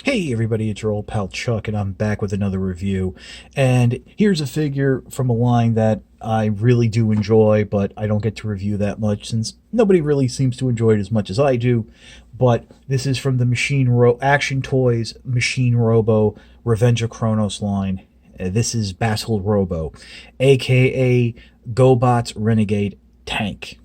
Hey everybody, it's your old pal Chuck, and I'm back with another review. And here's a figure from a line that I really do enjoy, but I don't get to review that much since nobody really seems to enjoy it as much as I do. But this is from the Action Toys Machine Robo Revenge of Kronos line. This is Battle Robo, aka GoBot's Renegade Tank.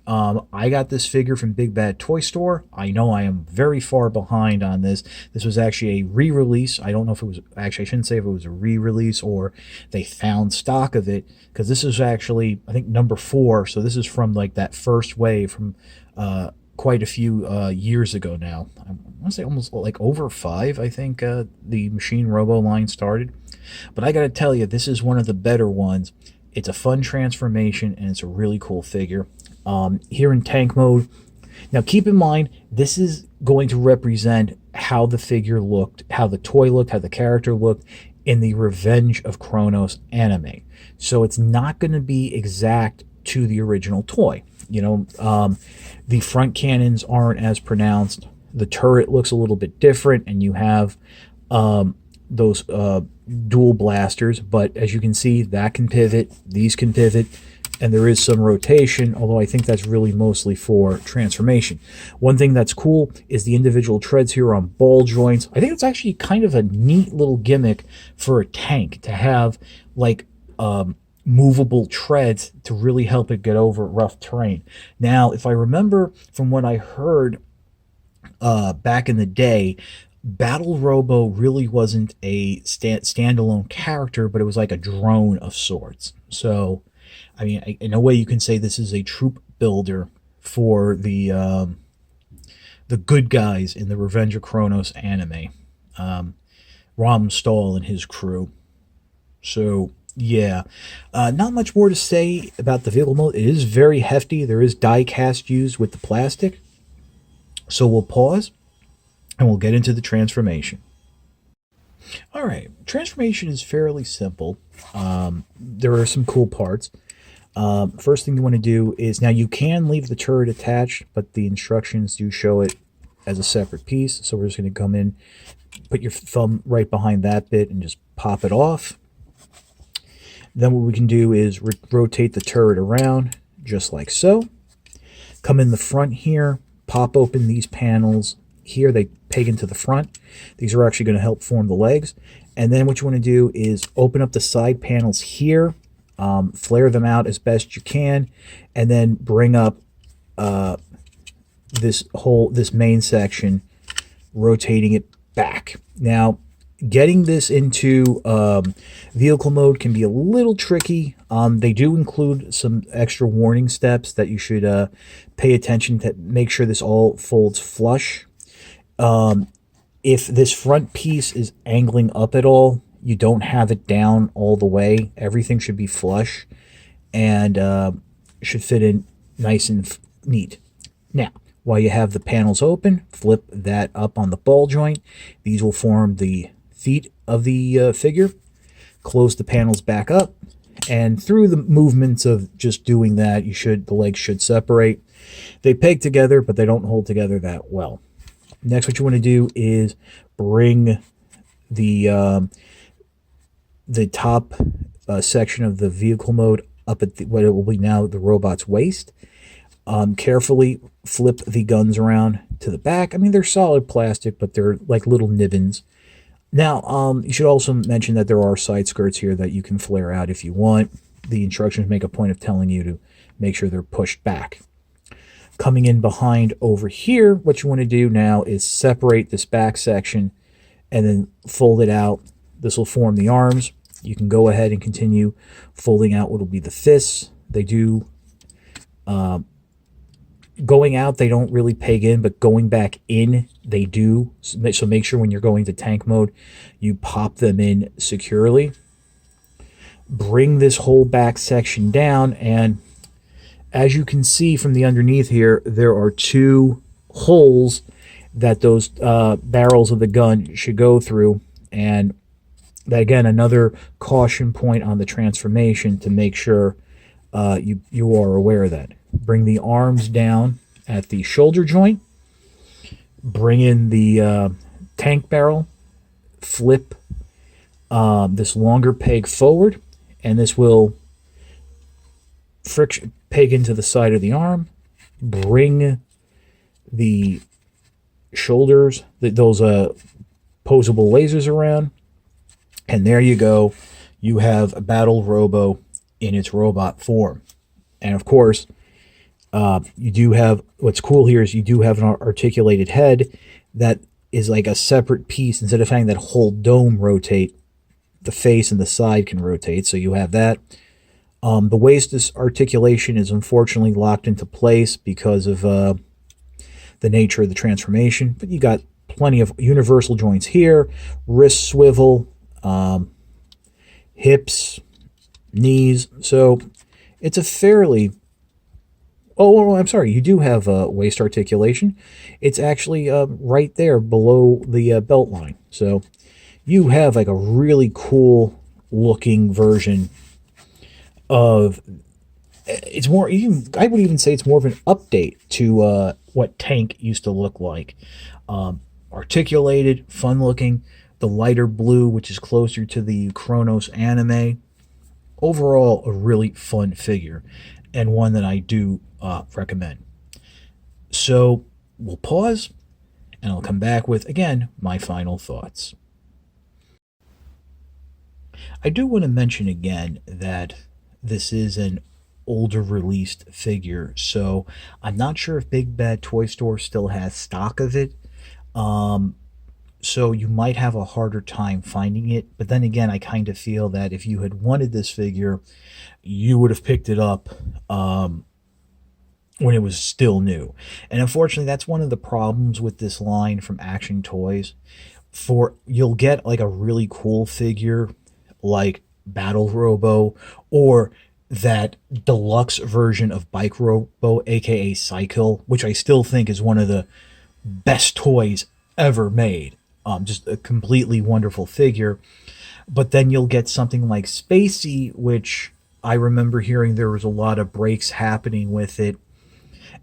I got this figure from Big Bad Toy Store. I know I am very far behind on this. This was actually a re-release. I don't know if it was actually, I shouldn't say if it was a re-release or they found stock of it, because this is actually, I think, number 4. So this is from like that first wave from quite a few years ago now. I want to say almost like over 5, I think the Machine Robo line started. But I got to tell you, this is one of the better ones. It's a fun transformation, and it's a really cool figure. Here in tank mode. Now keep in mind, this is going to represent how the figure looked, how the toy looked, how the character looked in the Revenge of Kronos anime. So it's not going to be exact to the original toy. The front cannons aren't as pronounced. The turret looks a little bit different, and you have those dual blasters. But as you can see, that can pivot, these can pivot, and there is some rotation, although I think that's really mostly for transformation. One thing that's cool is the individual treads here on ball joints. I think it's actually kind of a neat little gimmick for a tank to have like movable treads to really help it get over rough terrain. Now, if I remember from what I heard back in the day, Battle Robo really wasn't a standalone character, but it was like a drone of sorts. So I mean, in a way, you can say this is a troop builder for the good guys in the Revenge of Kronos anime, Ram Stahl and his crew. So yeah, not much more to say about the vehicle mode. It is very hefty. There is die cast used with the plastic. So we'll pause and we'll get into the transformation. All right, transformation is fairly simple. There are some cool parts. First thing you want to do is, now you can leave the turret attached, but the instructions do show it as a separate piece. So we're just going to come in, put your thumb right behind that bit and just pop it off. Then what we can do is rotate the turret around just like so. Come in the front here, pop open these panels here. They peg into the front. These are actually going to help form the legs. And then what you want to do is open up the side panels here. Flare them out as best you can, and then bring up this main section, rotating it back. Now, getting this into vehicle mode can be a little tricky. They do include some extra warning steps that you should pay attention to. Make sure this all folds flush. If this front piece is angling up at all, you don't have it down all the way. Everything should be flush and should fit in nice and neat. Now, while you have the panels open, flip that up on the ball joint. These will form the feet of the figure. Close the panels back up, and through the movements of just doing that, the legs should separate. They peg together, but they don't hold together that well. Next, what you want to do is bring the top section of the vehicle mode up at what it will be now the robot's waist. Carefully flip the guns around to the back. I mean, they're solid plastic, but they're like little nibbins. Now, you should also mention that there are side skirts here that you can flare out if you want. The instructions make a point of telling you to make sure they're pushed back. Coming in behind over here, what you want to do now is separate this back section and then fold it out. This will form the arms. You can go ahead and continue folding out what will be the fists. They do, going out, they don't really peg in, but going back in, they do. So make sure when you're going to tank mode, you pop them in securely. Bring this whole back section down, and as you can see from the underneath here, there are 2 holes that those barrels of the gun should go through, and that, again, another caution point on the transformation to make sure you are aware of that. Bring the arms down at the shoulder joint. Bring in the tank barrel, flip this longer peg forward, and this will friction peg into the side of the arm, bring the shoulders, those posable lasers around, and there you go. You have a Battle Robo in its robot form. And of course, you do have, what's cool here is you do have an articulated head that is like a separate piece. Instead of having that whole dome rotate, the face and the side can rotate. So you have that. The waist articulation is unfortunately locked into place because of the nature of the transformation. But you got plenty of universal joints here, wrist swivel, hips, knees. So it's a fairly... Oh, I'm sorry. You do have waist articulation. It's actually right there below the belt line. So you have like a really cool looking version of... It's more... I would even say it's more of an update to what Tank used to look like. Articulated, fun looking. The lighter blue, which is closer to the Chronos anime. Overall, a really fun figure, and one that I do recommend. So we'll pause, and I'll come back with, again, my final thoughts. I do want to mention again that this is an older released figure, so I'm not sure if Big Bad Toy Store still has stock of it. So you might have a harder time finding it. But then again, I kind of feel that if you had wanted this figure, you would have picked it up when it was still new. And unfortunately, that's one of the problems with this line from Action Toys. You'll get like a really cool figure like Battle Robo, or that deluxe version of Bike Robo, aka Cycle, which I still think is one of the best toys ever made. Just a completely wonderful figure. But then you'll get something like Spacey, which I remember hearing there was a lot of breaks happening with it.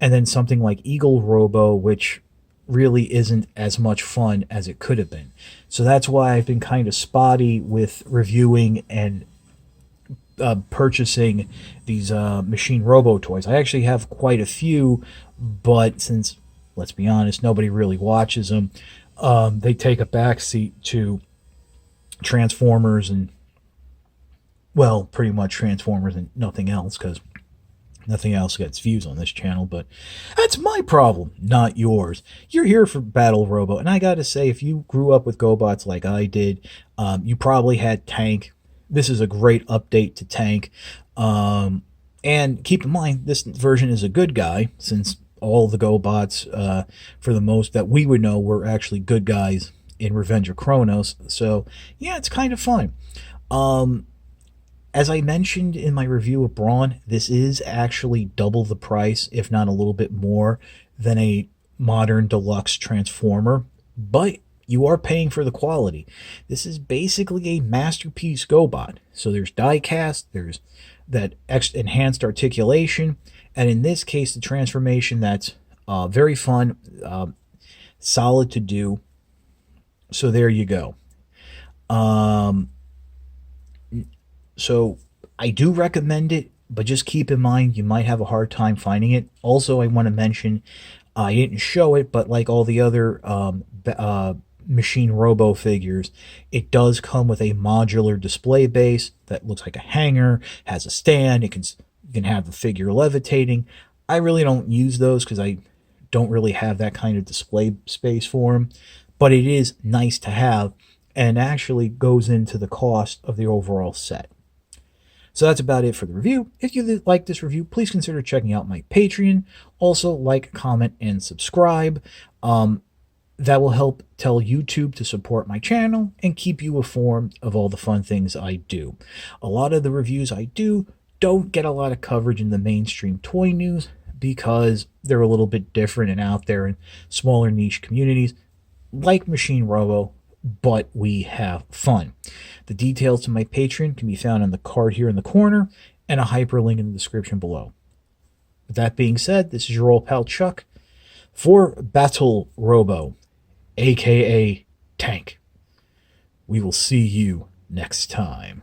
And then something like Eagle Robo, which really isn't as much fun as it could have been. So that's why I've been kind of spotty with reviewing and purchasing these Machine Robo toys. I actually have quite a few, but since, let's be honest, nobody really watches them, they take a backseat to Transformers and, well, pretty much Transformers and nothing else, because nothing else gets views on this channel. But that's my problem, not yours. You're here for Battle Robo, and I gotta say, if you grew up with GoBots like I did, you probably had Tank. This is a great update to Tank. And keep in mind, this version is a good guy, since all the GoBots, for the most that we would know, were actually good guys in Revenge of Kronos. So yeah, it's kind of fun. As I mentioned in my review of Brawn, this is actually double the price, if not a little bit more, than a modern deluxe Transformer, but you are paying for the quality. This is basically a masterpiece GoBot. So there's die cast, there's that enhanced articulation, and in this case, the transformation that's very fun, solid to do. So there you go. So I do recommend it, but just keep in mind you might have a hard time finding it. Also, I want to mention, I didn't show it, but like all the other Machine Robo figures, it does come with a modular display base that looks like a hanger, has a stand, you can have the figure levitating. I really don't use those because I don't really have that kind of display space for them, but it is nice to have and actually goes into the cost of the overall set. So that's about it for the review. If you like this review, please consider checking out my Patreon. Also, like, comment, and subscribe. That will help tell YouTube to support my channel and keep you informed of all the fun things I do. A lot of the reviews I do don't get a lot of coverage in the mainstream toy news because they're a little bit different and out there in smaller niche communities like Machine Robo, but we have fun. The details to my Patreon can be found on the card here in the corner and a hyperlink in the description below. With that being said, this is your old pal Chuck for Battle Robo, aka tank. We will see you next time.